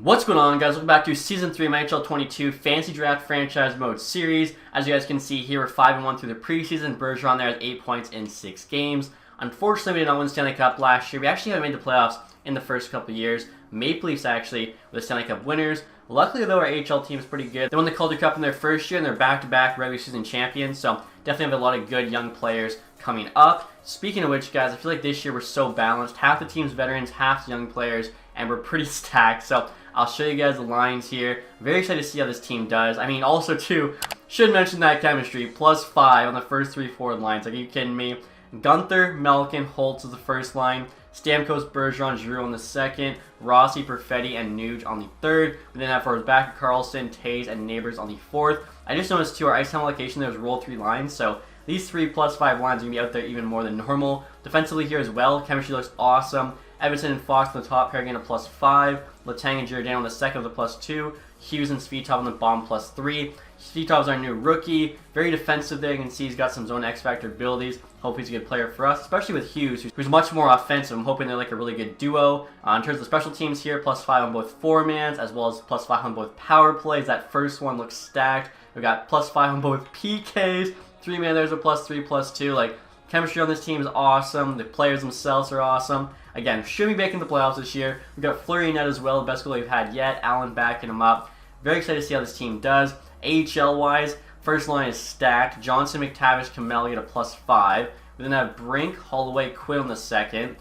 What's going on, guys? Welcome back to Season 3 of my NHL 22 Fantasy Draft Franchise Mode Series. As you guys can see here, we're 5-1 through the preseason. Bergeron there with 8 points in 6 games. Unfortunately, we did not win Stanley Cup last year. We actually haven't made the playoffs in the first couple of years. Maple Leafs actually were the Stanley Cup winners. Luckily, though, our AHL team is pretty good. They won the Calder Cup in their first year, and they're back-to-back regular season champions. So definitely have a lot of good young players coming up. Speaking of which, guys, I feel like this year we're so balanced. Half the team's veterans, half young players, and we're pretty stacked. So I'll show you guys the lines here. Very excited to see how this team does. I mean, also, too, should mention that chemistry. +5 on the first 3 forward lines. Like, are you kidding me? Gunther, Malkin, Holtz is the first line. Stamkos, Bergeron, Giroux on the second. Rossi, Perfetti, and Nuge on the third. We then have forwards back Carlson, Tays, and Neighbors on the fourth. I just noticed, too, our ice time allocation there was roll 3 lines. So these 3 +5 lines are going to be out there even more than normal. Defensively here as well, chemistry looks awesome. Evanson and Fox on the top pair getting a +5. Letang and Giordano on the second with a +2. Hughes and Svitov on the bottom +3. Svitov's our new rookie. Very defensive there. You can see he's got some zone X-Factor abilities. Hope he's a good player for us, especially with Hughes, who's much more offensive. I'm hoping they're like a really good duo. In terms of special teams here, +5 on both foremans, as well as +5 on both power plays. That first one looks stacked. We've got +5 on both PKs. 3-man, there's a +3, +2. Like, chemistry on this team is awesome. The players themselves are awesome. Again, should be making the playoffs this year. We've got Fleury in net as well, the best goalie we've had yet. Allen backing him up. Very excited to see how this team does. AHL-wise, first line is stacked. Johnson, McTavish, Kamel get a +5. We then have Brink, Holloway, Quinn on the second.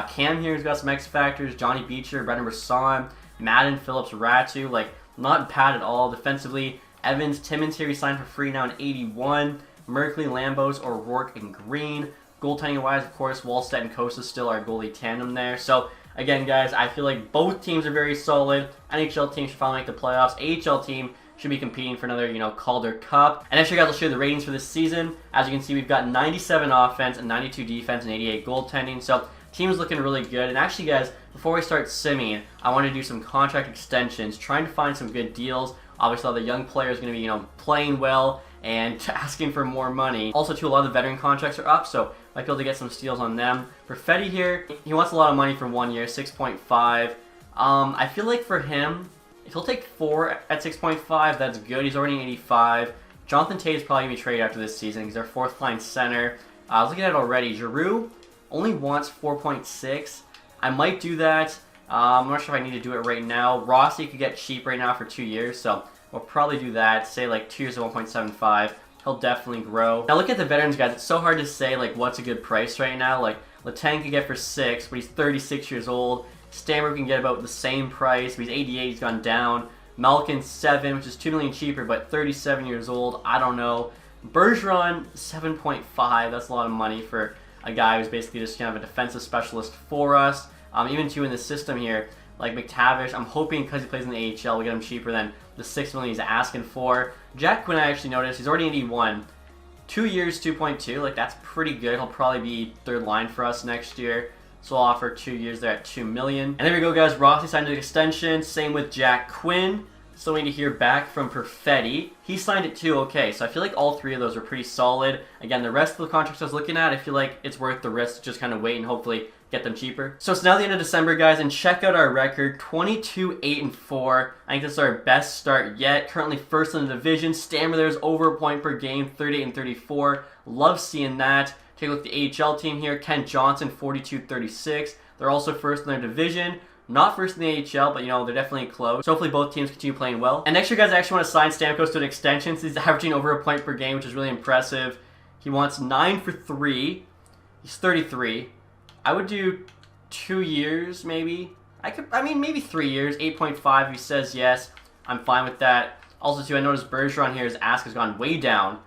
Cam here's got some X factors. Johnny Beecher, Brendan Brisson, Madden, Phillips, Ratu. Like, not bad at all defensively. Evans, Timmins here, he signed for free now in 81. Merkley, Lambos, O'Rourke, and Green. Goaltending-wise, of course, Wallstedt and Costa still our goalie tandem there. So, again, guys, I feel like both teams are very solid. NHL team should finally make the playoffs. AHL team should be competing for another, Calder Cup. And actually, guys, I'll show you the ratings for this season. As you can see, we've got 97 offense and 92 defense and 88 goaltending. So, team is looking really good. And actually, guys, before we start simming, I want to do some contract extensions, trying to find some good deals. Obviously, all the young players are going to be, playing well and asking for more money. Also, too, a lot of the veteran contracts are up, so might be able to get some steals on them. Perfetti here, he wants a lot of money for 1 year, 6.5. I feel like for him, if he'll take 4 at 6.5, that's good. He's already 85. Jonathan Tate is probably going to be traded after this season. He's our 4th line center. I was looking at it already. Giroux only wants 4.6. I might do that. I'm not sure if I need to do it right now. Rossi could get cheap right now for 2 years, so we'll probably do that. Say like 2 years at 1.75. He'll definitely grow. Now look at the veterans, guys. It's so hard to say like what's a good price right now. Like Letang can get for 6, but he's 36 years old. Stammer can get about the same price, but he's 88. He's gone down. Malkin 7, which is $2 million cheaper, but 37 years old. I don't know. Bergeron 7.5. That's a lot of money for a guy who's basically just kind of a defensive specialist for us. Even too in the system here, like McTavish, I'm hoping because he plays in the AHL, we get him cheaper than the $6 million he's asking for. Jack Quinn, I actually noticed, he's already 81. 2 years, 2.2, like that's pretty good. He'll probably be 3rd line for us next year. So I'll offer 2 years there at $2 million. And there we go, guys. Rossi signed an extension. Same with Jack Quinn. Still waiting to hear back from Perfetti. He signed it too, okay. So I feel like all 3 of those are pretty solid. Again, the rest of the contracts I was looking at, I feel like it's worth the risk to just kind of wait and hopefully get them cheaper. So it's now the end of December, guys, and check out our record, 22-8-4. I think this is our best start yet. Currently 1st in the division. Stammer there's over a point per game, 38-34. Love seeing that. Take a look at the AHL team here. Kent Johnson, 42-36. They're also 1st in their division. Not 1st in the AHL, but, they're definitely close. So hopefully both teams continue playing well. And next year, guys, I actually want to sign Stamkos to an extension since he's averaging over a point per game, which is really impressive. He wants 9 for 3. He's 33. I would do 2 years, maybe. Maybe 3 years. 8.5, he says yes. I'm fine with that. Also, too, I noticed Bergeron here, his ask has gone way down.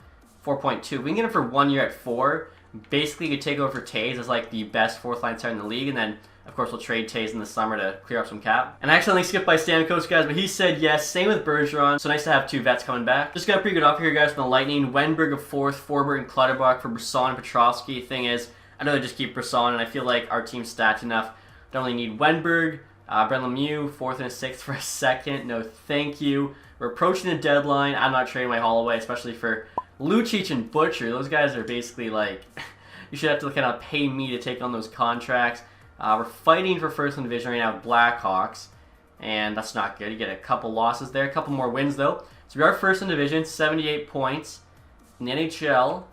4.2. We can get him for 1 year at 4. Basically, you could take over Tays as like the best 4th line center in the league, and then, of course, we'll trade Tays in the summer to clear up some cap. And I accidentally skipped by Stamkos, guys, but he said yes. Same with Bergeron. So nice to have 2 vets coming back. Just got a pretty good offer here, guys, from the Lightning. Wenberg of 4th, Forbert and Clutterbuck for Brisson and Petrovsky. Thing is, I know they just keep Brisson, and I feel like our team's stacked enough. Don't really need Wenberg. Brent Lemieux, 4th and a 6th for a 2nd. No, thank you. We're approaching the deadline. I'm not trading my Holloway, especially for Lucic and Butcher. Those guys are basically like, you should have to kind of pay me to take on those contracts. We're fighting for 1st in the division right now with Blackhawks. and that's not good. You get a couple losses there, a couple more wins though. So we are first in division, 78 points. In the NHL,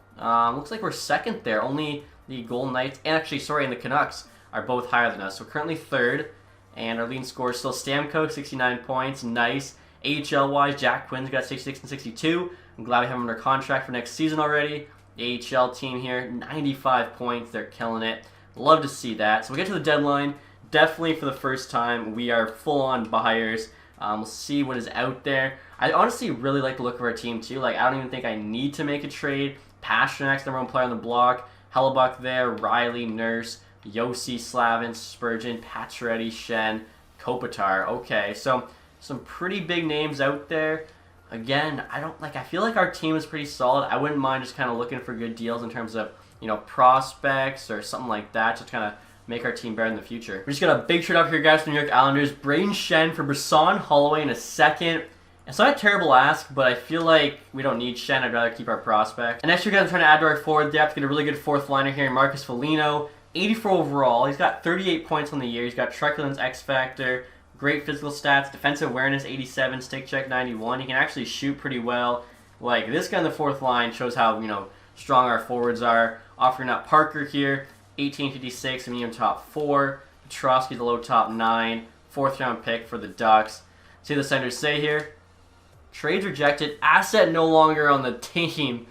looks like we're second there. Only the Golden Knights, and actually, sorry, and the Canucks are both higher than us. So currently third, and our leading scorer is still Stamkos, 69 points. Nice. AHL-wise, Jack Quinn's got 66 and 62. I'm glad we have him under contract for next season already. The AHL team here, 95 points. They're killing it. Love to see that. So we get to the deadline. Definitely for the first time, we are full-on buyers. We'll see what is out there. I honestly really like the look of our team too. Like, I don't even think I need to make a trade. Pasternak's number one player on the block. Hellebuck there, Riley, Nurse, Yossi, Slavin, Spurgeon, Pacioretty, Shen, Kopitar. Okay, so some pretty big names out there. Again, I feel like our team is pretty solid. I wouldn't mind just kind of looking for good deals in terms of, prospects or something like that, just kind of make our team better in the future. We just got a big trade up here, guys, from the New York Islanders. Braden Shen for Brisson Holloway in a second. It's not a terrible ask, but I feel like we don't need Shen. I'd rather keep our prospect. And next year, guys, I'm trying to add to our forward depth, get a really good fourth liner here, Marcus Foligno. 84 overall. He's got 38 points on the year. He's got truculence, X Factor, great physical stats, defensive awareness, 87, stick check, 91. He can actually shoot pretty well. Like, this guy on the fourth line shows how, strong our forwards are. Offering up Parker here, 1856, a medium top 4. Petrosky's a low top 9. Fourth round pick for the Ducks. See what the Senators say here. Trades rejected. Asset no longer on the team.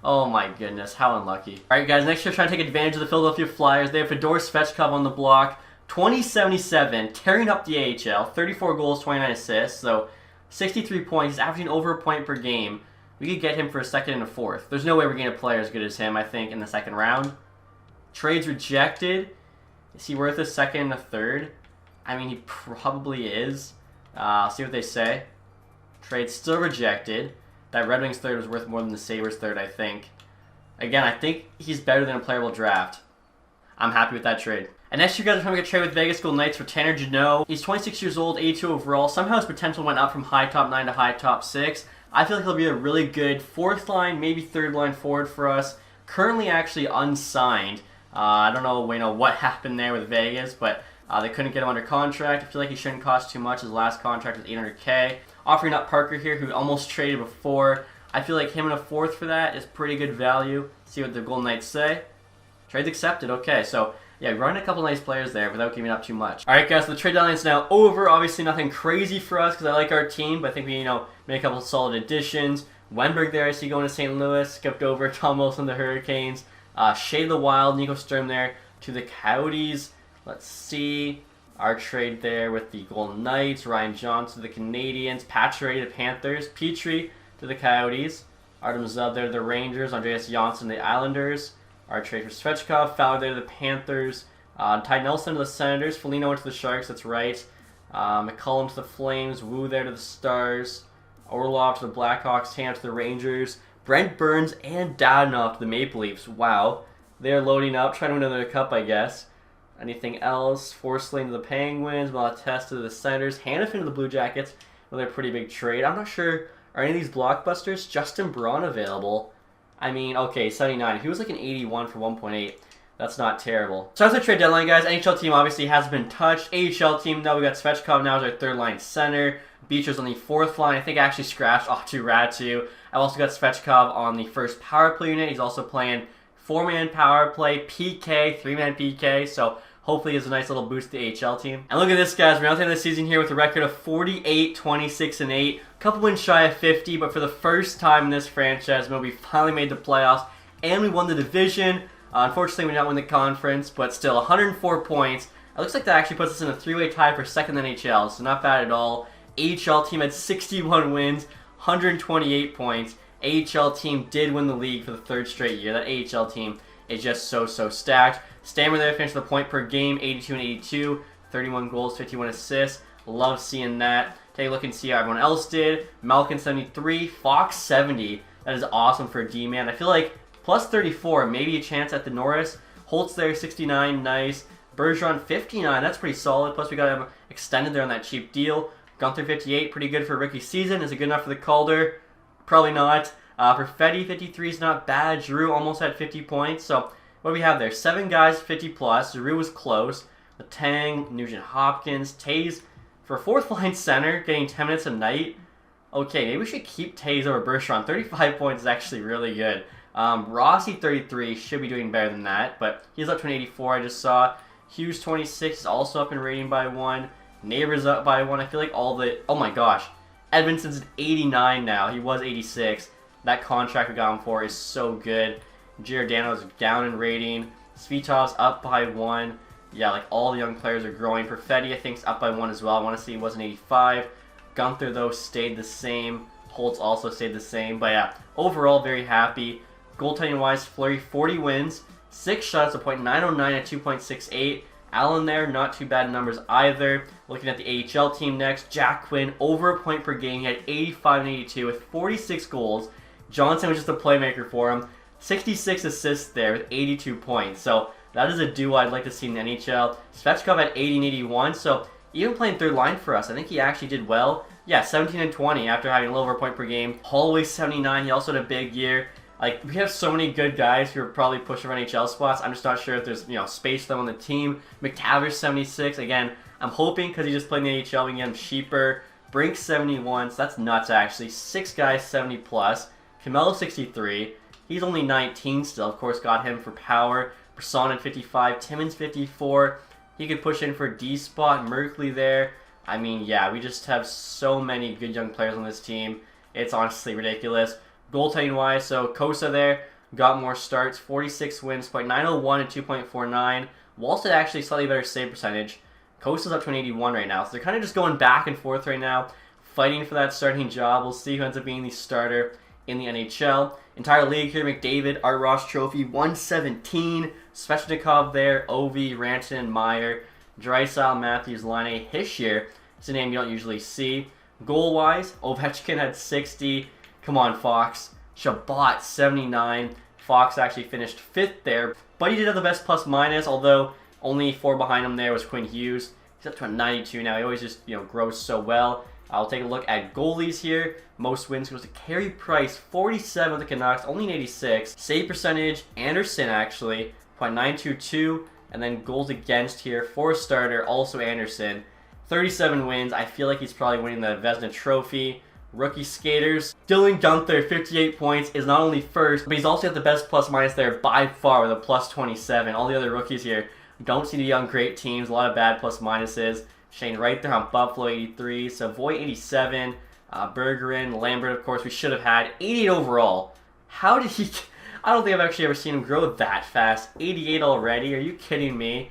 Oh my goodness, how unlucky. Alright guys, next year trying to take advantage of the Philadelphia Flyers. They have Fedor Svechkov on the block. 2077, tearing up the AHL. 34 goals, 29 assists. So 63 points. He's averaging over a point per game. We could get him for a second and a fourth. There's no way we're getting a player as good as him, I think, in the second round. Trades rejected. Is he worth a second and a third? I mean, he probably is. I'll see what they say. Trade still rejected. That Red Wings third was worth more than the Sabres third, I think. Again, I think he's better than a player we'll draft. I'm happy with that trade. And next year, guys, we're trying to get a trade with Vegas Golden Knights for Tanner Jeannot. He's 26 years old, 82 overall. Somehow his potential went up from high top 9 to high top 6. I feel like he'll be a really good fourth line, maybe third line forward for us. Currently actually unsigned. I don't know what happened there with Vegas, but they couldn't get him under contract. I feel like he shouldn't cost too much. His last contract was $800K. Offering up Parker here, who almost traded before. I feel like him and a fourth for that is pretty good value. See what the Golden Knights say. Trade's accepted. Okay, so yeah, running a couple nice players there without giving up too much. All right, guys, so the trade deadline is now over. Obviously, nothing crazy for us because I like our team, but I think we, made a couple of solid additions. Wenberg there, I see going to St. Louis. Skipped over Tom Wilson, the Hurricanes. Shea the Wild, Nico Sturm there to the Coyotes. Let's see. Our trade there with the Golden Knights. Ryan Johnson to the Canadiens. Pacioretty to the Panthers. Petrie to the Coyotes. Artem Zub there to the Rangers. Andreas Johnsson to the Islanders. Our trade for Svechkov. Fowler there to the Panthers. Ty Nelson to the Senators. Foligno went to the Sharks, that's right. McCullum to the Flames. Wu there to the Stars. Orlov to the Blackhawks. Tam to the Rangers. Brent Burns and Dadonov to the Maple Leafs. Wow. They're loading up. Trying to win another cup, I guess. Anything else? Forsling to the Penguins. Malatesta to the Senators. Hanifin to the Blue Jackets. Another pretty big trade. I'm not sure. Are any of these blockbusters? Justin Braun available? I mean, okay, 79. He was like an 81 for 1.8. That's not terrible. So that's the trade deadline, guys. NHL team obviously has been touched. AHL team, now we got Svechkov now as our third line center. Beecher's on the fourth line. I think I actually scratched Otto Ratu. I've also got Svechkov on the first power play unit. He's also playing 4-man power play, PK, 3-man PK. So hopefully it's a nice little boost to the AHL team. And look at this, guys. We're out the end of the season here with a record of 48, 26, and 8. A couple wins shy of 50, but for the first time in this franchise, we finally made the playoffs, and we won the division. Unfortunately, we did not win the conference, but still 104 points. It looks like that actually puts us in a three-way tie for second in NHL, so not bad at all. AHL team had 61 wins, 128 points. AHL team did win the league for the third straight year. That AHL team is just so stacked. Stammer there finished the point per game, 82 and 82, 31 goals, 51 assists. Love seeing that. Take a look and see how everyone else did. Malkin 73, Fox 70. That is awesome for a D-man. I feel like plus 34, maybe a chance at the Norris. Holtz there, 69, nice. Bergeron 59, that's pretty solid. Plus we got him extended there on that cheap deal. Gunther 58, pretty good for a rookie season. Is it good enough for the Calder? Probably not. For Fetty, 53 is not bad. Giroux almost had 50 points. So what do we have there? 7 guys, 50 plus. Giroux was close. Letang, Nugent Hopkins, Taze For fourth line center, getting 10 minutes a night, okay, maybe we should keep Taves over Bergeron. 35 points is actually really good. Rossi, 33, should be doing better than that, but he's up to an 84, I just saw. Hughes, 26, is also up in rating by 1. Neighbors up by 1. I feel like all the... Oh my gosh. Edmondson's at 89 now. He was 86. That contract we got him for is so good. Giordano's down in rating. Svitov's up by 1. Yeah, like all the young players are growing. Perfetti, I think, is up by 1 as well. I want to see he was an 85. Gunther, though, stayed the same. Holtz also stayed the same. But yeah, overall, very happy. Goaltending-wise, Fleury, 40 wins. 6 shots, a .909 at 2.68. Allen there, not too bad numbers either. Looking at the AHL team next, Jack Quinn, over a point per game. He had 85 and 82 with 46 goals. Johnson was just a playmaker for him. 66 assists there with 82 points. So that is a duo I'd like to see in the NHL. Svechkov at 80 and 81. So even playing third line for us, I think he actually did well. Yeah, 17 and 20 after having a little over a point per game. Holloway, 79. He also had a big year. Like, we have so many good guys who are probably pushing for NHL spots. I'm just not sure if there's, space for them on the team. McTavish, 76. Again, I'm hoping because he just played in the AHL, we can get him cheaper. Brink, 71. So that's nuts, actually. 6 guys, 70 plus. Camelo, 63. He's only 19 still. Of course, got him for power. Brisson at 55. Timmins, 54. He could push in for a D spot. Merkley there. I mean, yeah, we just have so many good young players on this team. It's honestly ridiculous. Goaltending-wise, so Kosa there got more starts, 46 wins, .901 and 2.49. Wallstead actually slightly better save percentage. Kosa's up to an 81 right now, so they're kind of just going back and forth right now, fighting for that starting job. We'll see who ends up being the starter in the NHL. Entire league here, McDavid, Art Ross Trophy, 117. Svechnikov there, Ovi, Rantanen, and Meyer. Draisaitl, Matthews, Laine, Hischier. It's a name you don't usually see. Goal-wise, Ovechkin had 60. Come on, Fox. Shabbat, 79. Fox actually finished 5th there. But he did have the best plus-minus, although only 4 behind him there was Quinn Hughes. He's up to a 92 now. He always just, grows so well. I'll take a look at goalies here. Most wins goes to Carey Price, 47 with the Canucks, only an 86. Save percentage, Anderson actually, .922. And then goals against here for a starter, also Anderson. 37 wins. I feel like he's probably winning the Vezina Trophy. Rookie skaters. Dylan Gunther, 58 points, is not only first, but he's also got the best plus-minus there by far with a plus 27. All the other rookies here don't seem to be on great teams. A lot of bad plus-minuses. Shane Wright there on Buffalo, 83. Savoy, 87. Bergeron, Lambert, of course, we should have had. 88 overall. How did he... I don't think I've actually ever seen him grow that fast. 88 already? Are you kidding me?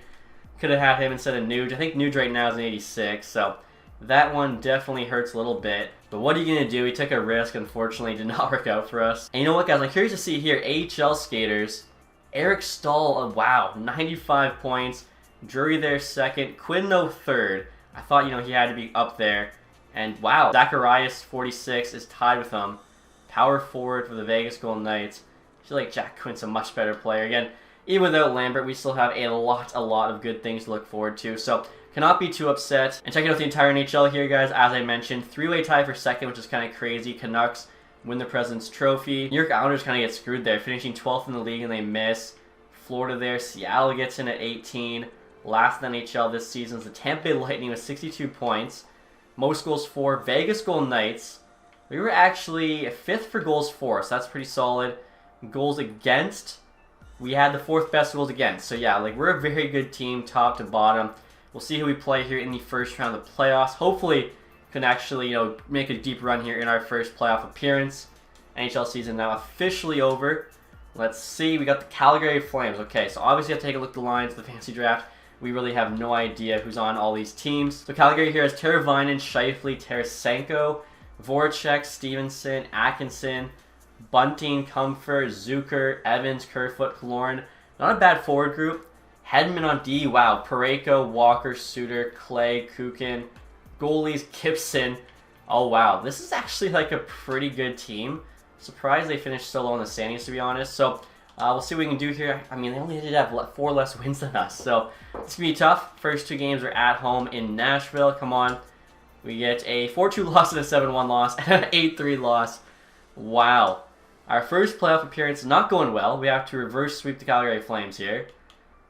Could have had him instead of Nuge. I think Nuge right now is an 86, so... That one definitely hurts a little bit. But what are you going to do? He took a risk. Unfortunately, it did not work out for us. And you know what, guys? I'm curious to see here. AHL skaters. Eric Stahl, wow, 95 points. Drury there second. Quinno third. I thought, he had to be up there. And wow, Zacharias, 46, is tied with him. Power forward for the Vegas Golden Knights. I feel like Jack Quinn's a much better player. Again, even without Lambert, we still have a lot of good things to look forward to. So, cannot be too upset. And checking out the entire NHL here, guys, as I mentioned, 3-way tie for second, which is kind of crazy. Canucks win the President's Trophy. New York Islanders kind of get screwed there, finishing 12th in the league and they miss. Florida there. Seattle gets in at 18. Last in the NHL this season is the Tampa Bay Lightning with 62 points. Most goals for. Vegas Golden Knights. We were actually 5th for goals for, so that's pretty solid. Goals against. We had the 4th best goals against. So yeah, we're a very good team, top to bottom. We'll see who we play here in the first round of the playoffs. Hopefully, can actually, make a deep run here in our first playoff appearance. NHL season now officially over. Let's see. We got the Calgary Flames. Okay, so obviously I have to take a look at the lines of the fantasy draft. We really have no idea who's on all these teams. So Calgary here has Teravainen, Scheifele, Tarasenko, Voracek, Stevenson, Atkinson, Bunting, Comfort, Zucker, Evans, Kerfoot, Killorn. Not a bad forward group. Hedman on D, wow. Parayko, Walker, Suter, Clay, Kukin. Goalies, Gibson. Oh, wow. This is actually a pretty good team. Surprised they finished so low in the standings, to be honest. So, we'll see what we can do here. I mean, they only did have 4 less wins than us. So, it's going to be tough. First 2 games are at home in Nashville. Come on. We get a 4-2 loss and a 7-1 loss and an 8-3 loss. Wow. Our first playoff appearance is not going well. We have to reverse sweep the Calgary Flames here.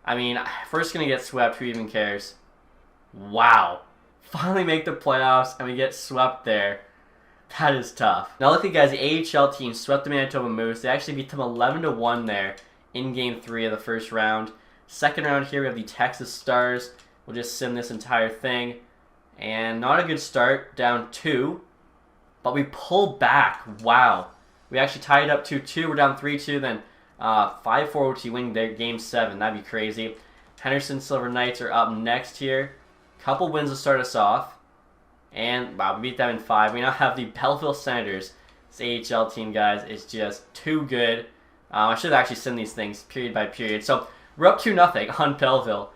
I mean, first going to get swept. Who even cares? Wow. finally make the playoffs, and we get swept there. That is tough. Now look at guys, the AHL team swept the Manitoba Moose. They actually beat them 11-1 there in Game 3 of the first round. Second round here, we have the Texas Stars. We'll just sim this entire thing. And not a good start, down 2. But we pull back. Wow. We actually tied it up 2-2. We're down 3-2. Then 5-4 to win their Game 7. That'd be crazy. Henderson Silver Knights are up next here. Couple wins to start us off. And wow, we beat them in 5. We now have the Belleville Senators. This AHL team, guys, is just too good. I should actually send these things period by period. So we're up 2-0 on Belleville.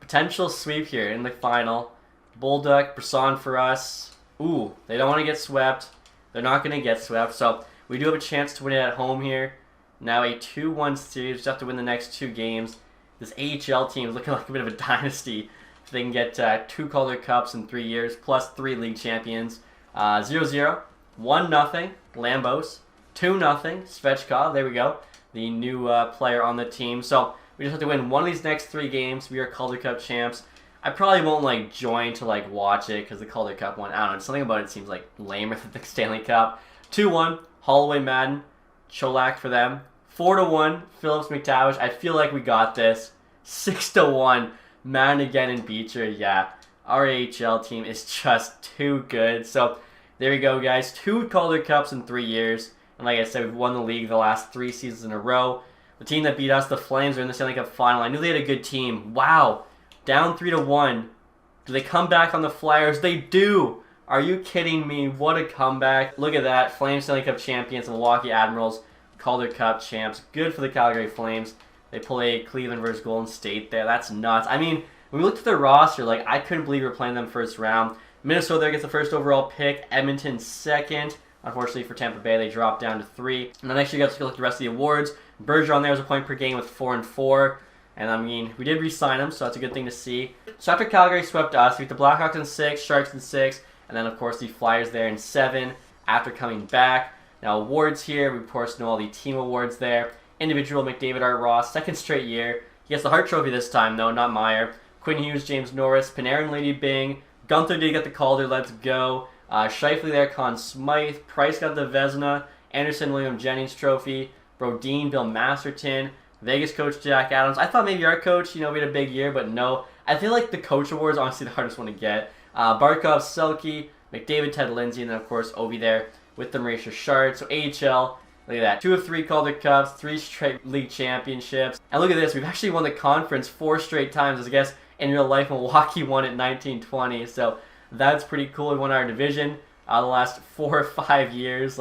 Potential sweep here in the final. Bulldog, Brisson for us. Ooh, they don't want to get swept. They're not going to get swept. So we do have a chance to win it at home here. Now a 2-1 series. We just have to win the next 2 games. This AHL team is looking like a bit of a dynasty. If they can get 2 Calder Cups in 3 years, plus 3 league champions. 0-0, 1-0, Lambos. 2-0, Svechkov. There we go. The new player on the team. So we just have to win one of these next 3 games. We are Calder Cup champs. I probably won't join to watch it because the Calder Cup one, I don't know, something about it seems lamer than the Stanley Cup. 2-1, Holloway Madden, Cholak for them. 4-1, Phillips McTavish. I feel like we got this. 6-1, Madden again and Beecher. Yeah, our AHL team is just too good. So there we go, guys. 2 Calder Cups in 3 years. And like I said, we've won the league the last 3 seasons in a row. The team that beat us, the Flames, are in the Stanley Cup final. I knew they had a good team. Wow. Down 3-1. Do they come back on the Flyers? They do. Are you kidding me? What a comeback. Look at that. Flames Stanley Cup champions, Milwaukee Admirals, Calder Cup champs. Good for the Calgary Flames. They play Cleveland versus Golden State there. That's nuts. I mean, when we looked at their roster, I couldn't believe we were playing them first round. Minnesota there gets the first overall pick. Edmonton second. Unfortunately for Tampa Bay, they dropped down to 3. And then next year, you got to look at the rest of the awards. Bergeron there was a point per game with 4-4. And I mean, we did re-sign him, so that's a good thing to see. So after Calgary swept us, we beat the Blackhawks in 6, Sharks in 6, and then of course the Flyers there in 7 after coming back. Now awards here, we of course know all the team awards there. Individual, McDavid, Art Ross, 2nd straight year. He gets the Hart Trophy this time though, not Meyer. Quinn Hughes, James Norris, Panarin, Lady Bing. Gunther did get the Calder, let's go. Scheifele there, Conn Smythe. Price got the Vezina. Anderson, William Jennings Trophy. Brodin, Bill Masterton. Vegas coach Jack Adams. I thought maybe our coach, we had a big year, but no. I feel like the coach award is honestly the hardest one to get. Barkov, Selke, McDavid, Ted Lindsay, and then of course Ovi there with the Maurice Richard. So AHL, look at that. 2 of 3 Calder Cups, 3 straight league championships. And look at this, we've actually won the conference 4 straight times. I guess in real life, Milwaukee won it 1920. So that's pretty cool. We won our division the last 4 or 5 years.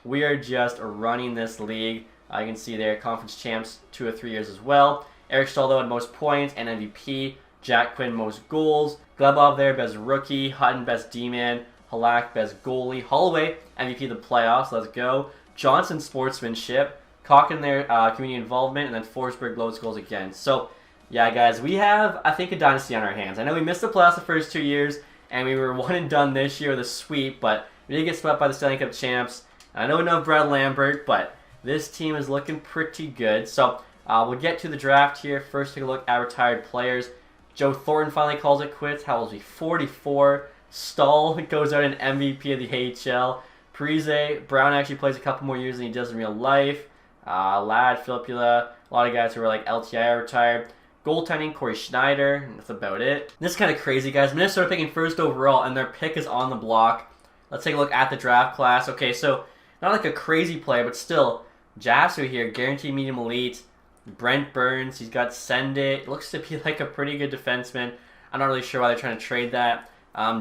We are just running this league. You can see there, conference champs 2 or 3 years as well. Eric Staldo had most points and MVP. Jack Quinn most goals. Glebov there, best rookie. Hutton, best D-man. Halak, best goalie. Holloway, MVP of the playoffs. Let's go. Johnson, sportsmanship. Cocken there, community involvement. And then Forsberg, lowest goals again. So, yeah, guys, we have, I think, a dynasty on our hands. I know we missed the playoffs the first 2 years, and we were 1 and done this year with a sweep, but we did get swept by the Stanley Cup champs. I know we don't have Brad Lambert, but this team is looking pretty good. So we'll get to the draft here. First, take a look at retired players. Joe Thornton finally calls it quits. How old is he? 44. Stahl goes out an MVP of the AHL. Parise, Brown actually plays a couple more years than he does in real life. Ladd, Filipula, a lot of guys who are LTI retired. Goaltending, Corey Schneider, and that's about it. This is kind of crazy, guys. Minnesota picking first overall, and their pick is on the block. Let's take a look at the draft class. Okay, so not a crazy player, but still, Jasu here, guaranteed medium elite. Brent Burns, he's got Send It. Looks to be a pretty good defenseman. I'm not really sure why they're trying to trade that.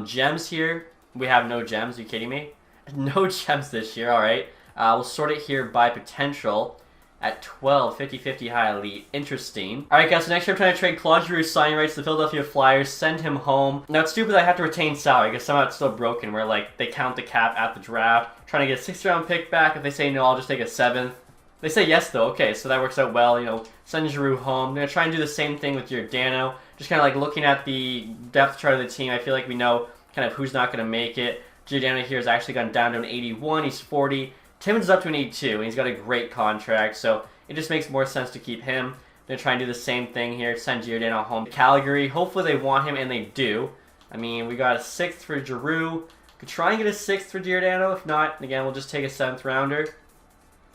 Gems here, we have no gems. Are you kidding me? No gems this year, alright. We'll sort it here by potential at 12, 50-50 high elite. Interesting. Alright guys, so next year I'm trying to trade Claude Giroux's signing rights to the Philadelphia Flyers, send him home. Now it's stupid that I have to retain salary because somehow it's still broken where they count the cap at the draft. Trying to get a 6th round pick back. If they say no, I'll just take a 7th. They say yes though, okay, so that works out well, send Giroux home. I'm going to try and do the same thing with Giordano. Just kind of looking at the depth chart of the team, I feel like we know kind of who's not going to make it. Giordano here has actually gone down to an 81, he's 40. Timmins is up to an 82, and he's got a great contract, so it just makes more sense to keep him. I'm going to try and do the same thing here, send Giordano home to Calgary. Hopefully they want him, and they do. I mean, we got a 6th for Giroux. Could try and get a 6th for Giordano. If not, again, we'll just take a 7th rounder.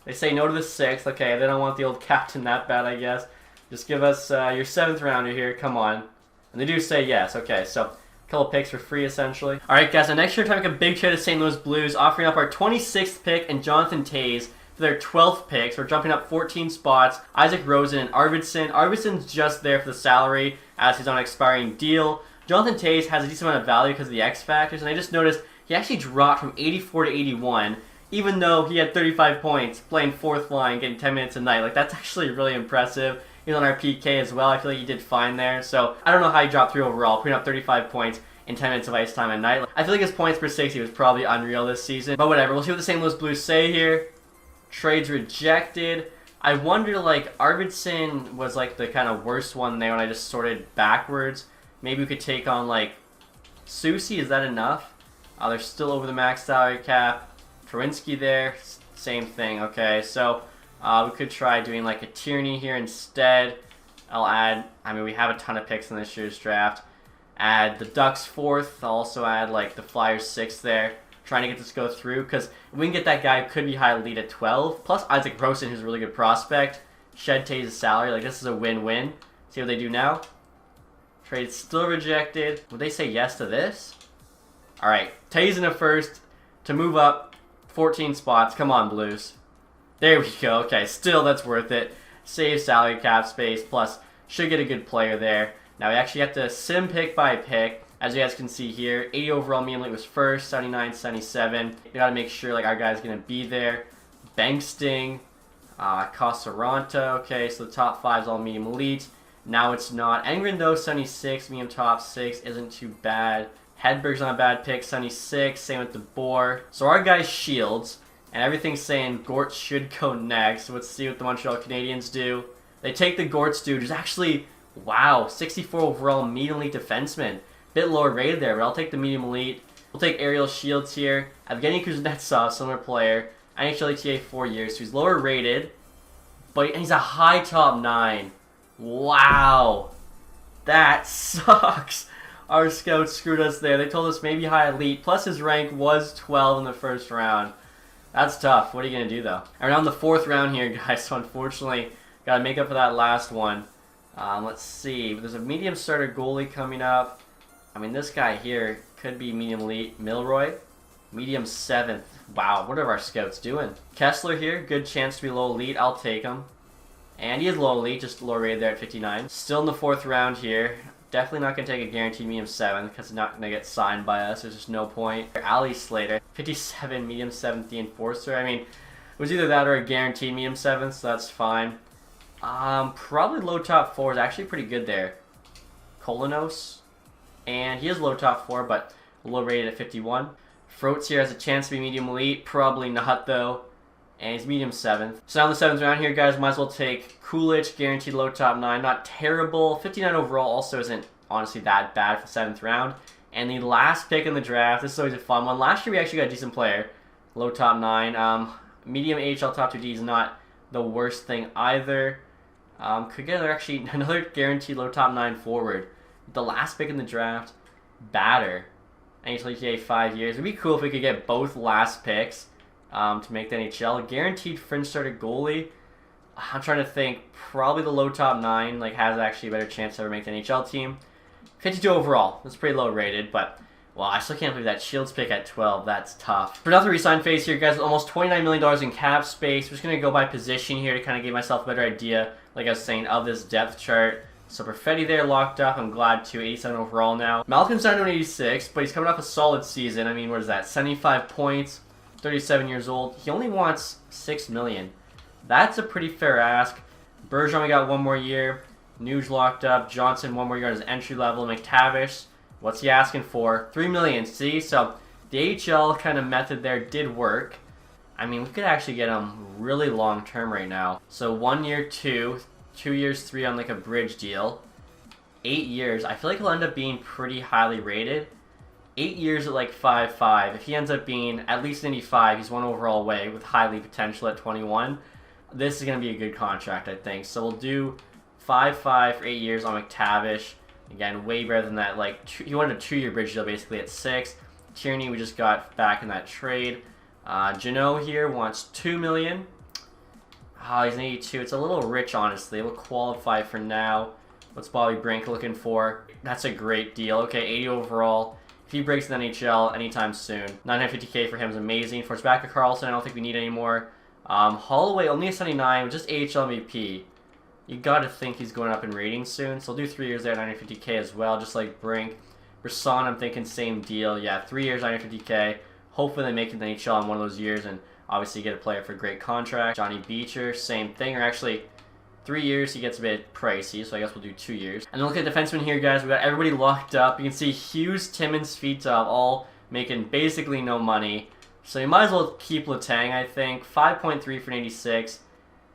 They say no to the 6th. Okay, they don't want the old captain that bad, I guess. Just give us your 7th rounder here. Come on. And they do say yes. Okay, so a couple picks for free, essentially. All right, guys, so next year, we're trying to make a big trade to St. Louis Blues, offering up our 26th pick and Jonathan Toews for their 12th picks. We're jumping up 14 spots. Isaac Rosen and Arvidsson. Arvidsson's just there for the salary as he's on an expiring deal. Jonathan Toews has a decent amount of value because of the X factors, and I just noticed he actually dropped from 84 to 81, even though he had 35 points, playing 4th line, getting 10 minutes a night. Like, that's actually really impressive. He's on our PK as well. I feel like he did fine there. So, I don't know how he dropped through overall, putting up 35 points in 10 minutes of ice time a night. I feel like his points per 60 was probably unreal this season. But whatever, we'll see what the St. Louis Blues say here. Trades rejected. I wonder, like, Arvidsson was, like, the kind of worst one there when I just sorted backwards. Maybe we could take on, like, Susie. Is that enough? They're still over the max salary cap. Turinsky there. Same thing. Okay, so we could try doing, like, a Tierney here instead. I'll add... I mean, we have a ton of picks in this year's draft. Add the Ducks 4th. I'll also add, like, the Flyers 6th there. Trying to get this to go through, because if we can get that guy who could be high elite at 12, plus Isaac Rosen, who's a really good prospect, shed Toews' salary, like, this is a win-win. See what they do now? Trade still rejected. Would they say yes to this? Alright, Toews in a 1st to move up 14 spots. Come on, Blues. There we go. Okay, still that's worth it. Save salary cap space, plus should get a good player there. Now we actually have to sim pick by pick. As you guys can see here, 80 overall medium elite was 1st, 79, 77. We gotta make sure like our guy's gonna be there. Banksting, Casaranta. Okay, so the top 5 is all medium elite. Now it's not. Engren though, 76, medium top 6 isn't too bad. Hedberg's not a bad pick, 76. Same with the Boar. So our guy's Shields, and everything's saying Gort should go next. So let's see what the Montreal Canadiens do. They take the Gortz dude, who's actually, wow, 64 overall medium elite defenseman. Bit lower rated there, but I'll take the medium elite. We'll take Ariel Shields here. Evgeny Kuznetsov, similar player. NHL ETA 4 years, so he's lower rated, but he's a high top 9. Wow. That sucks. Our scouts screwed us there. They told us maybe high elite, plus his rank was 12 in the 1st round. That's tough. What are you going to do, though? And we're on the 4th round here, guys, so unfortunately, got to make up for that last one. Let's see. There's a medium starter goalie coming up. I mean, this guy here could be medium elite. Milroy, medium 7th. Wow, what are our scouts doing? Kessler here, good chance to be low elite. I'll take him. And he is low elite, just low rated there at 59. Still in the 4th round here. Definitely not going to take a guaranteed medium 7 because it's not going to get signed by us. There's just no point. Ali Slater, 57, medium 7th, the enforcer. I mean, it was either that or a guaranteed medium 7th, so that's fine. Probably low top 4 is actually pretty good there. Kolonos. And he is low top 4, but low rated at 51. Froats here has a chance to be medium elite. Probably not, though. And he's medium 7th. So now in the 7th round here, guys, might as well take Kulich, guaranteed low top 9. Not terrible. 59 overall also isn't honestly that bad for the 7th round. And the last pick in the draft, this is always a fun one. Last year we actually got a decent player. Low top 9. Medium AHL top 2D is not the worst thing either. Could get another guaranteed low top 9 forward. The last pick in the draft, Batter. NHL ETA 5 years. It'd be cool if we could get both last picks to make the NHL. Guaranteed fringe starter goalie. I'm trying to think. Probably the low top 9 like has actually a better chance to ever make the NHL team. 52 overall. That's pretty low rated, but well, I still can't believe that Shields pick at 12. That's tough. For another resign phase here, guys, with almost $29 million in cap space. I'm just going to go by position here to kind of give myself a better idea, like I was saying, of this depth chart. So Perfetti there locked up. I'm glad to. 87 overall now. Malcolm's down to an 86, but he's coming off a solid season. I mean, what is that? 75 points, 37 years old. He only wants $6 million. That's a pretty fair ask. Bergeron, we got 1 more year. Nuge locked up. Johnson, 1 more year on his entry level. McTavish, what's he asking for? $3 million. See? So the AHL kind of method there did work. I mean, we could actually get him really long term right now. So 1 year, 2. 2 years, 3 on like a bridge deal. 8 years. I feel like he'll end up being pretty highly rated. 8 years at like 5.5. If he ends up being at least 85, he's 1 overall away with highly potential at 21. This is going to be a good contract, I think. So we'll do 5.5 for 8 years on McTavish. Again, way better than that. Like, he wanted a 2-year bridge deal basically at 6. Tierney we just got back in that trade. Jeannot here wants $2 million. Oh, he's an 82. It's a little rich, honestly. We'll qualify for now. What's Bobby Brink looking for? That's a great deal. Okay, 80 overall. If he breaks the NHL anytime soon, 950K for him is amazing. For Rebecca Carlson, I don't think we need any more. Holloway, only a 79, just AHL MVP. You gotta think he's going up in rating soon, so I'll do 3 years there, 950K as well, just like Brink. Brisson, I'm thinking same deal. Yeah, 3 years, 950K. Hopefully they make it in the NHL in one of those years and obviously get a player for a great contract. Johnny Beecher, same thing, or actually 3 years, he gets a bit pricey, so I guess we'll do 2 years. And then look at defensemen here, guys. We got everybody locked up. You can see Hughes, Timmins, Svitov all making basically no money. So you might as well keep Letang, I think. 5.3 for an 86.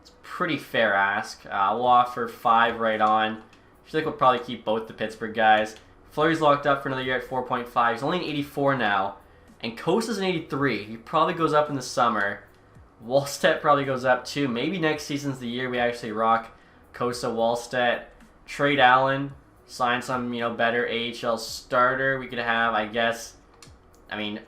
It's pretty fair ask. We'll offer 5 right on. I feel like we'll probably keep both the Pittsburgh guys. Fleury's locked up for another year at 4.5. He's only an 84 now. And Costa's an 83. He probably goes up in the summer. Wallstedt probably goes up too. Maybe next season's the year we actually rock Costa, Wallstedt. Trade Allen. Sign some, better AHL starter. We could have, I guess,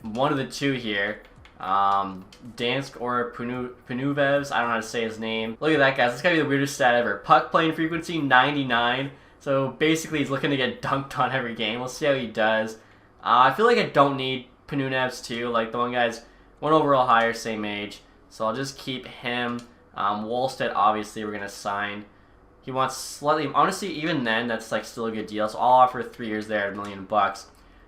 one of the two here. Dansk or Punuvevs. I don't know how to say his name. Look at that, guys. That's gotta be the weirdest stat ever. Puck playing frequency, 99. So basically he's looking to get dunked on every game. We'll see how he does. I feel like I don't need Punuvevs too. Like, the one guy's 1 overall higher, same age. So I'll just keep him. Wallstedt, obviously, we're going to sign. He wants slightly... Honestly, even then, that's like still a good deal. So I'll offer 3 years there at $1 million.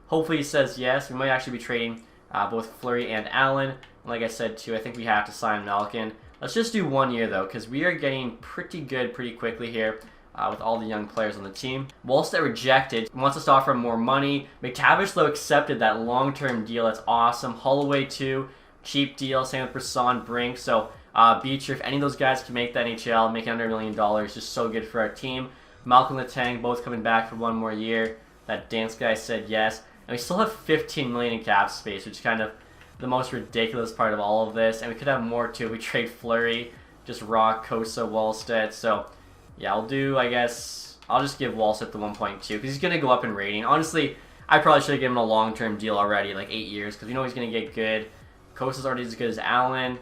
Hopefully he says yes. We might actually be trading both Fleury and Allen. Like I said, too, I think we have to sign Malkin. Let's just do 1 year, though, because we are getting pretty good pretty quickly here with all the young players on the team. Wallstedt rejected. He wants us to offer him more money. McTavish, though, accepted that long-term deal. That's awesome. Holloway, too. Cheap deal. Same with Brisson, Brink. So Beecher, if any of those guys can make the NHL, make under $1 million, just so good for our team. Malcolm Letang, both coming back for 1 more year. That Dansk guy said yes. And we still have $15 million in cap space, which is kind of the most ridiculous part of all of this. And we could have more too. We trade Fleury, just rock Kosa, Wallstedt. So yeah, I'll do, I guess, I'll just give Wallstedt the 1.2 because he's going to go up in rating. Honestly, I probably should have given him a long-term deal already, like 8 years, because we know he's going to get good. Kosa's already as good as Allen.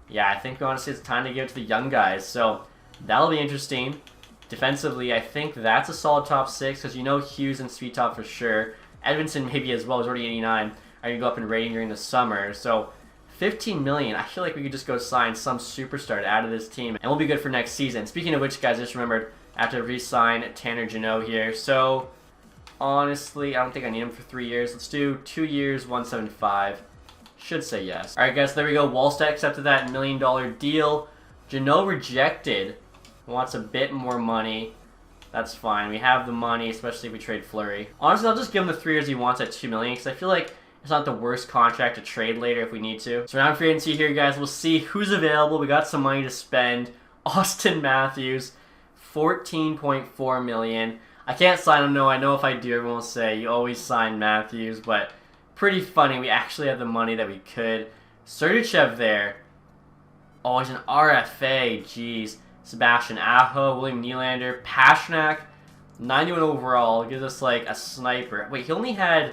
Yeah, I think honestly it's time to give it to the young guys. So that'll be interesting. Defensively, I think that's a solid top 6 because Hughes and Svitov for sure. Edmondson maybe as well, is already 89. Are going to go up in rating during the summer. So $15 million. I feel like we could just go sign some superstar to add to this team, and we'll be good for next season. Speaking of which, guys, I just remembered I have to re-sign Tanner Jeannot here. So honestly, I don't think I need him for 3 years. Let's do 2 years, 175. Should say yes. Alright, guys, there we go. Wallstedt accepted that $1 million deal. Jeannot rejected. Wants a bit more money. That's fine. We have the money, especially if we trade Fleury. Honestly, I'll just give him the 3 years he wants at $2 million because I feel like it's not the worst contract to trade later if we need to. So around free agency here, guys, we'll see who's available. We got some money to spend. Austin Matthews, $14.4 million. I can't sign him, no. I know if I do, everyone will say you always sign Matthews, but pretty funny. We actually have the money that we could. Sergachev there. Oh, he's an RFA. Jeez. Sebastian Aho, William Nylander, Pasternak, 91 overall. Gives us like a sniper. Wait, he only had...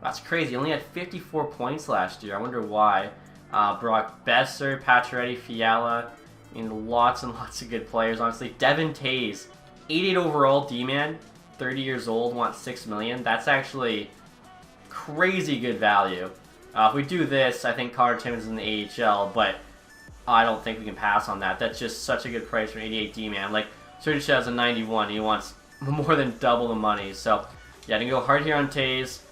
That's crazy. He only had 54 points last year. I wonder why. Brock Besser, Pacioretty, Fiala. Lots and lots of good players, honestly. Devin Tays, 88 overall D-man, 30 years old, wants $6 million. That's actually crazy good value. If we do this, I think Connor Timmins is in the AHL, but I don't think we can pass on that. That's just such a good price for an 88 D-man. Like, Sergachev has a 91. He wants more than double the money. So, yeah, I'm going to go hard here on Tays.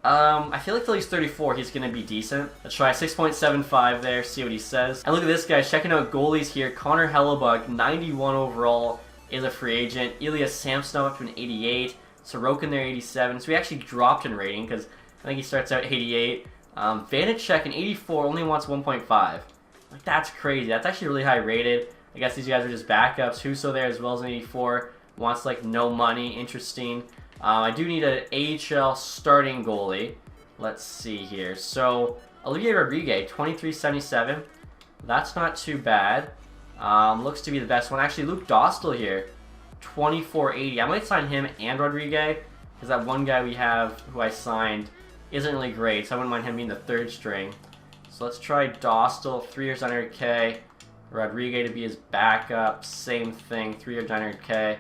I feel like till he's 34, he's going to be decent. Let's try 6.75 there, see what he says. And look at this, guys. Checking out goalies here. Connor Hellebuck, 91 overall, is a free agent. Ilya Samsonov up to an 88. Sorokin there, 87. So we actually dropped in rating because I think he starts out 88. Vanacek, an 84, only wants 1.5. Like, that's crazy. That's actually really high rated. I guess these guys are just backups. Huso there as well as an 84. Wants, like, no money. Interesting. I do need an AHL starting goalie. Let's see here. So, Olivier Rodriguez, 23.77. That's not too bad. Looks to be the best one. Actually, Luke Dostal here. 2480. I might sign him and Rodriguez, because that one guy we have who I signed isn't really great, so I wouldn't mind him being the third string. So let's try Dostal, 3 years 900K. Rodriguez to be his backup, same thing, 3 years 900K.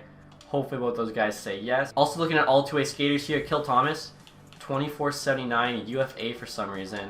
Hopefully both those guys say yes. Also looking at all two-way skaters here, Kill Thomas, 2479 UFA for some reason.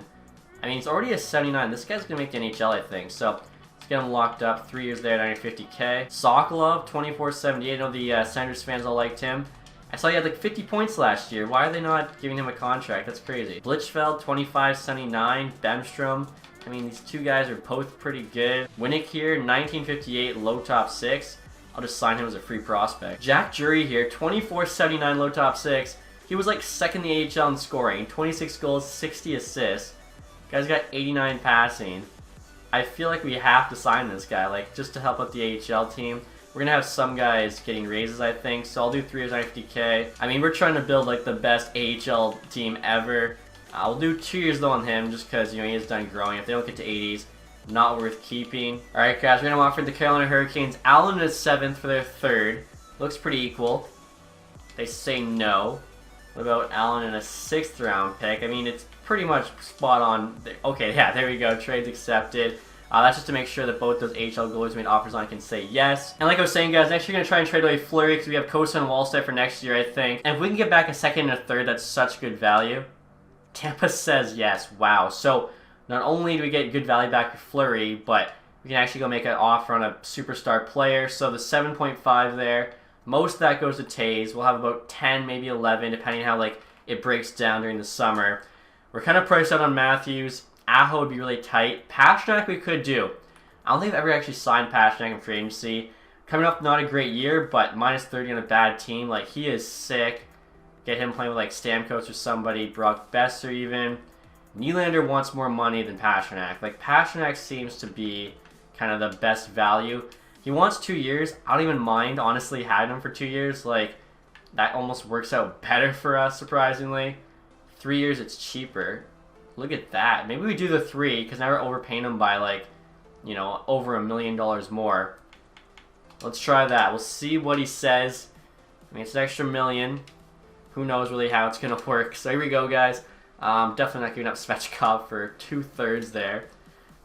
I mean, it's already a 79. This guy's going to make the NHL, I think. So let's get him locked up. 3 years there, 950K. Sokolov, 2478. I know the Senators fans all liked him. I saw he had like 50 points last year. Why are they not giving him a contract? That's crazy. Blichfeld, 2579. Bemstrom. I mean, these two guys are both pretty good. Winnick here, 1958, low top 6. I'll just sign him as a free prospect. Jack Jury here, 2479, low top 6. He was like second in the AHL in scoring. 26 goals, 60 assists. Guy's got 89 passing. I feel like we have to sign this guy, like, just to help out the AHL team. We're going to have some guys getting raises, I think, so I'll do 3 years 950K. I mean, we're trying to build, like, the best AHL team ever. I'll do 2 years, though, on him, just because, you know, he is done growing. If they don't get to 80s, not worth keeping. Alright, guys, we're going to offer the Carolina Hurricanes Allen is 7th for their 3rd. Looks pretty equal. They say no. What about Allen in a 6th round pick? I mean, it's pretty much spot on. Okay, yeah, there we go. Trade's accepted. That's just to make sure that both those AHL goalies we made offers on can say yes. And like I was saying, guys, next year we're going to try and trade away Fleury because we have Costa and Wallstedt for next year, I think. And if we can get back a 2nd and a 3rd, that's such good value. Tampa says yes. Wow. So not only do we get good value back for Fleury, but we can actually go make an offer on a superstar player. So the 7.5 there, most of that goes to Taze. We'll have about 10, maybe 11, depending on how like it breaks down during the summer. We're kind of priced out on Matthews. Aho would be really tight. Pastrnak we could do. I don't think I've ever actually signed Pastrnak in free agency. Coming up, not a great year, but minus 30 on a bad team. Like, he is sick. Get him playing with like Stamkos or somebody. Brock Besser even. Nylander wants more money than Pastrnak. Like, Pastrnak seems to be kind of the best value. He wants 2 years. I don't even mind, honestly, having him for 2 years. Like, that almost works out better for us, surprisingly. 3 years, it's cheaper. Look at that. Maybe we do the 3, because now we're overpaying him by, like, you know, over $1 million more. Let's try that. We'll see what he says. I mean, it's an extra $1 million. Who knows really how it's going to work. So here we go, guys. Definitely not giving up Svechkov for 2/3 there.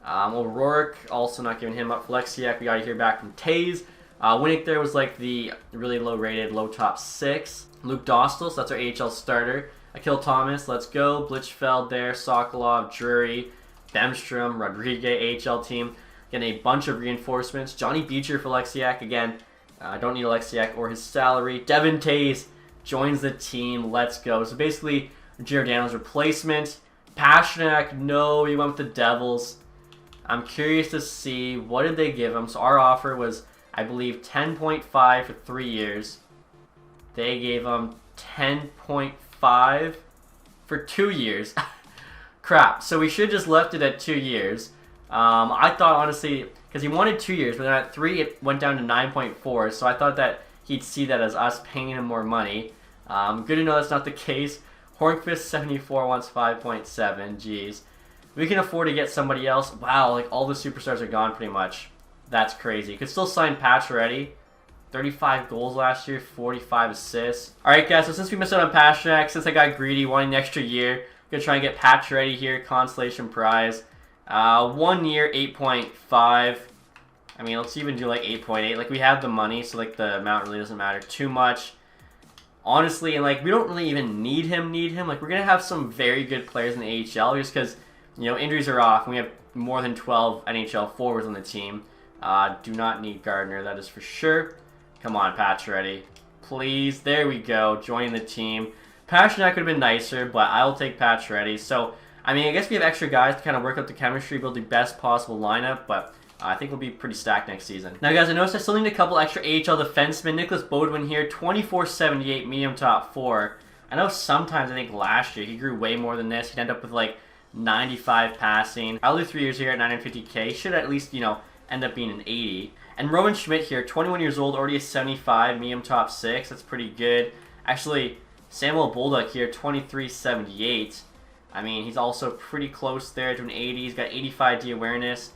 O'Rourke, also not giving him up. Flexiak, we got to hear back from Taze. Winnick there was like the really low-rated, low top 6. Luke Dostal, so that's our AHL starter. Akil Thomas, let's go. Blichfeld there, Sokolov, Drury, Bemstrom, Rodriguez, AHL team. Getting a bunch of reinforcements. Johnny Beecher for Alexiak. Again, I don't need Alexiak or his salary. Devin Taze joins the team. Let's go. So basically, Giordano's replacement. Pastrnak, no, he went with the Devils. I'm curious to see, what did they give him? So our offer was, I believe, 10.5 for 3 years. They gave him 10.5 for 2 years. Crap. So we should have just left it at 2 years. I thought, honestly, because he wanted 2 years, but then at 3 it went down to 9.4. So I thought that he'd see that as us paying him more money. Good to know that's not the case. Hornqvist 74 wants 5.7. Jeez. We can afford to get somebody else. Wow, like all the superstars are gone pretty much. That's crazy. Could still sign Pacioretty. 35 goals last year, 45 assists. Alright guys, so since we missed out on Pastrnak, since I got greedy, wanting an extra year, I'm going to try and get Pacioretty here, consolation prize. 1 year, 8.5. I mean, let's even do like 8.8. Like, we have the money, so like the amount really doesn't matter too much. Honestly, and like, we don't really even need him. Like, we're going to have some very good players in the AHL just because, you know, injuries are off, and we have more than 12 NHL forwards on the team. Do not need Gardner, that is for sure. Come on, Pacioretty. Please. There we go. Joining the team. Pastrnak could have been nicer, but I'll take Pacioretty. So, I mean, I guess we have extra guys to kind of work out the chemistry, build the best possible lineup, but I think we'll be pretty stacked next season. Now, guys, I noticed I still need a couple extra AHL defensemen. Nicholas Beaudoin here, 24.78, medium top 4. I know sometimes, I think last year, he grew way more than this. He'd end up with, like, 95 passing. I'll do 3 years here at 950K. Should at least, you know, end up being an 80. And Roman Schmidt here, 21 years old, already a 75, medium top 6. That's pretty good. Actually, Samuel Bolduc here, 23.78. I mean, he's also pretty close there to an 80. He's got 85 D awareness.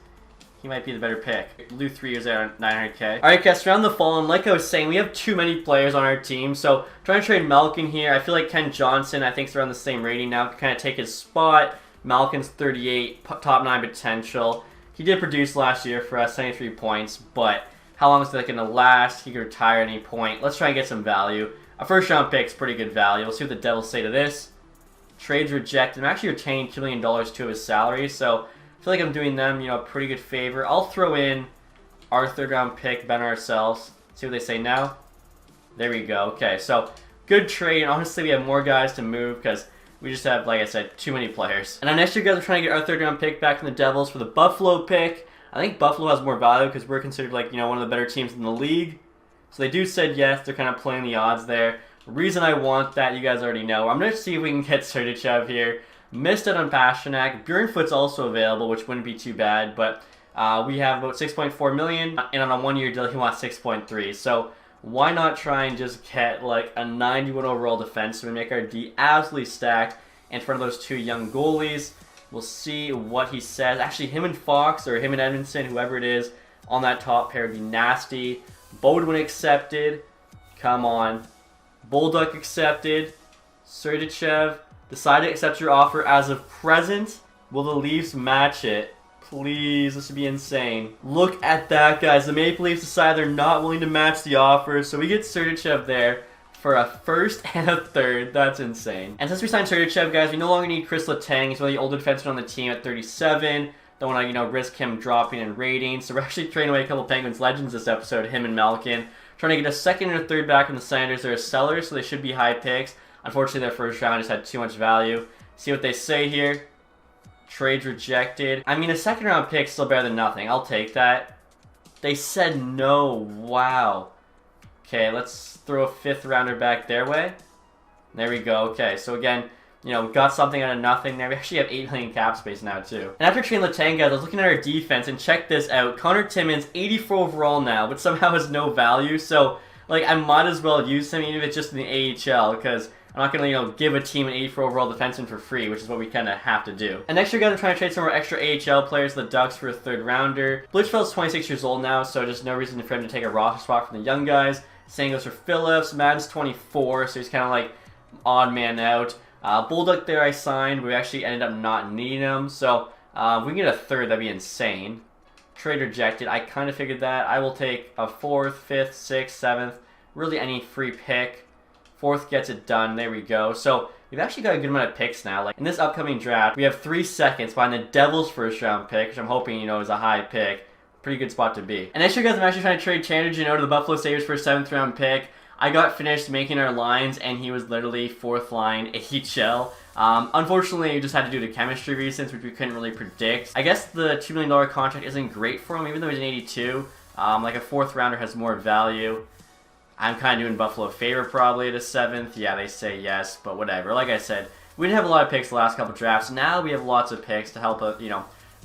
he might be the better pick. Lou 3 years there at 900k. Alright guys, around the fall, and like I was saying, we have too many players on our team, so trying to trade Malkin here. I feel like Ken Johnson, I think, is around the same rating now, can kind of take his spot. Malkin's 38, top 9 potential. He did produce last year for us, 73 points, but how long is that going to last? He could retire at any point. Let's try and get some value. A first round pick's pretty good value. We'll see what the Devils say to this. Trades rejected. I'm actually retaining $2 million to his salary, so I feel like I'm doing them, a pretty good favor. I'll throw in our third round pick, Ben ourselves. See what they say now. There we go. Okay, so good trade. Honestly, we have more guys to move because we just have, like I said, too many players. And next year, guys, we're trying to get our third round pick back from the Devils for the Buffalo pick. I think Buffalo has more value because we're considered, like, one of the better teams in the league. So they do said yes. They're kind of playing the odds there. The reason I want that, you guys already know. I'm going to see if we can get Serdichev here. Missed it on Pasternak. Bjornfoot's also available, which wouldn't be too bad. But we have about $6.4 million. And on a one-year deal, he wants 6.3. So why not try and just get like a 91 overall defenseman and make our D absolutely stacked in front of those two young goalies. We'll see what he says. Actually, him and Fox, or him and Edmondson, whoever it is, on that top pair would be nasty. Bodwin accepted. Come on. Bolduc accepted. Serdichev decided to accept your offer as of present. Will the Leafs match it? Please, this would be insane. Look at that, guys. The Maple Leafs decide they're not willing to match the offer, so we get Serdichev there for a first and a third. That's insane. And since we signed Serdichev, guys, we no longer need Chris Letang. He's one of the older defensemen on the team at 37. Don't want to, risk him dropping in rating. So we're actually trading away a couple Penguins legends this episode, him and Malkin. Trying to get a second and a third back in the Senators. They're a seller, so they should be high picks. Unfortunately, their first round just had too much value. See what they say here. Trades rejected. I mean, a second round pick is still better than nothing. I'll take that. They said no. Wow. Okay, let's throw a fifth rounder back their way. There we go. Okay, so again, we got something out of nothing there. We actually have 8 million cap space now, too. And after trading Letang, guys, I was looking at our defense, and check this out. Connor Timmins, 84 overall now, but somehow has no value. So, like, I might as well use him, even if it's just in the AHL, because I'm not going to, give a team an 84 overall defenseman for free, which is what we kind of have to do. And next year, guys, I'm trying to trade some more extra AHL players to the Ducks for a third rounder. Blitchfeld's 26 years old now, so just no reason for him to take a roster spot from the young guys. Same goes for Phillips. Madden's 24, so he's kind of like odd man out. Bolduc there I signed. We actually ended up not needing him, so if we can get a third, that'd be insane. Trade rejected. I kind of figured that. I will take a 4th, 5th, 6th, 7th, really any free pick. 4th gets it done. There we go. So we've actually got a good amount of picks now. Like in this upcoming draft, we have 3 seconds behind the Devils' first round pick, which I'm hoping, is a high pick. Pretty good spot to be. And next year, guys, I'm actually trying to trade Chandler Gino to the Buffalo Sabres for a 7th round pick. I got finished making our lines, and he was literally 4th line AHL. Unfortunately, we just had to do the chemistry reasons, which we couldn't really predict. I guess the $2 million contract isn't great for him, even though he's an 82. Like a 4th rounder has more value. I'm kind of doing Buffalo a favor probably at a 7th. Yeah, they say yes, but whatever. Like I said, we didn't have a lot of picks the last couple drafts. Now we have lots of picks to help,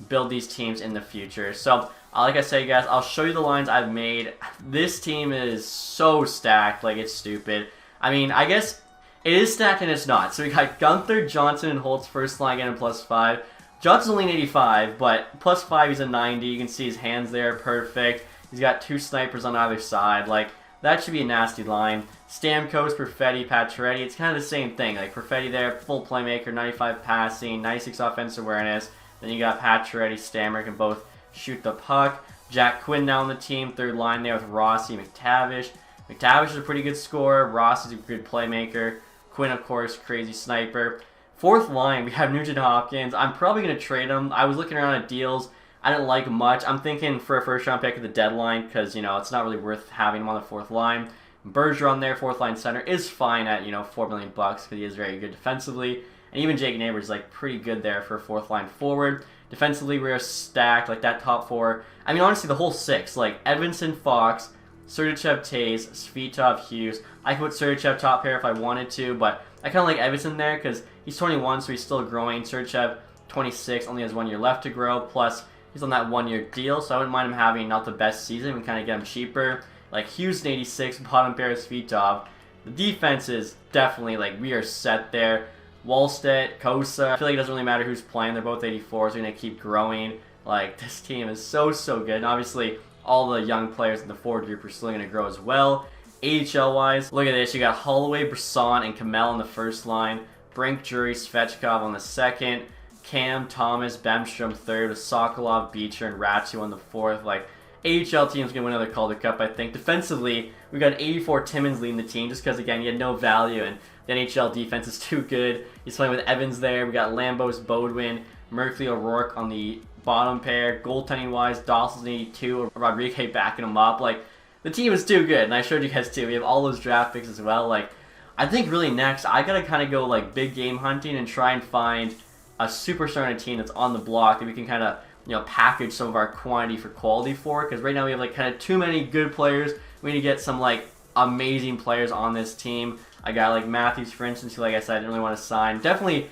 build these teams in the future. So, like I say, guys, I'll show you the lines I've made. This team is so stacked, like it's stupid. I mean, I guess it is stacked and it's not. So we got Gunther, Johnson, and Holtz first line again at +5. Johnson's only an 85, but +5 he's a 90. You can see his hands there, perfect. He's got 2 snipers on either side. Like, that should be a nasty line. Stamkos, Perfetti, Pacioretty. It's kind of the same thing. Like, Perfetti there, full playmaker, 95 passing, 96 offensive awareness. Then you got Pacioretty, Stammer can both shoot the puck. Jack Quinn now on the team, 3rd line there with Rossi, McTavish. McTavish is a pretty good scorer. Rossi's a good playmaker. Quinn, of course, crazy sniper. 4th line, we have Nugent Hopkins. I'm probably going to trade him. I was looking around at deals. I didn't like much. I'm thinking for a first round pick at the deadline because, it's not really worth having him on the 4th line. Bergeron there, 4th line center, is fine at, $4 million because he is very good defensively. And even Jake Neighbors is, like, pretty good there for a 4th line forward. Defensively, we're stacked, like that top 4. I mean, honestly, the whole 6, like Edvinsson, Fox, Serdichev, Tays, Svitov, Hughes. I could put Serdichev top pair if I wanted to, but I kind of like Edvinsson there because he's 21, so he's still growing. Serdichev, 26, only has 1 year left to grow, plus he's on that 1-year deal, so I wouldn't mind him having not the best season. We kind of get him cheaper. Like Hughes, 86, bottom pair is Svitov. The defense is definitely, like, we are set there. Wallstedt, Kosa. I feel like it doesn't really matter who's playing. They're both 84s. They're going to keep growing. Like, this team is so good. And obviously, all the young players in the forward group are still going to grow as well. AHL-wise, look at this. You got Holloway, Brisson, and Kamel on the first line. Brink, Jury, Svechkov on the second. Cam, Thomas, Bemstrom third, with Sokolov, Beecher, and Ratu on the fourth. Like, AHL team's going to win another Calder Cup, I think. Defensively, we got 84 Timmins leading the team just because, again, he had no value, and the NHL defense is too good. He's playing with Evans there. We got Lambos, Bodwin, Merkley, O'Rourke on the bottom pair. Goaltending-wise, Dawson's 82, Rodriguez backing him up. Like, the team is too good, and I showed you guys too. We have all those draft picks as well. Like, I think really next, I got to kind of go, like, big game hunting and try and find a superstar on a team that's on the block that we can kind of, you know, package some of our quantity for quality for, because right now we have like kind of too many good players. We need to get some like amazing players on this team. A guy like Matthews, for instance, who, like I said, I didn't really want to sign. Definitely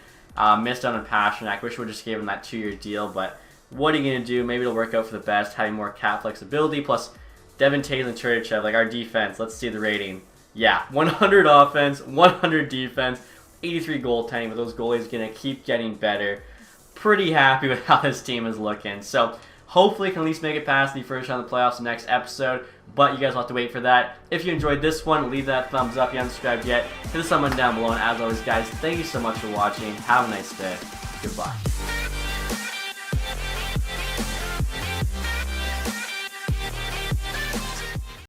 missed out on Pasternak. Wish we just gave him that 2-year deal, but what are you going to do? Maybe it'll work out for the best, having more cap flexibility. Plus, Devin Tays and Churchill, like our defense, let's see the rating. Yeah, 100 offense, 100 defense, 83 goaltending, but those goalies going to keep getting better. Pretty happy with how this team is looking. So hopefully can at least make it past the first round of the playoffs next episode, but you guys will have to wait for that. If you enjoyed this one, leave that thumbs up. If you haven't subscribed yet, hit the thumbs down below. And as always, guys, thank you so much for watching. Have a nice day. Goodbye.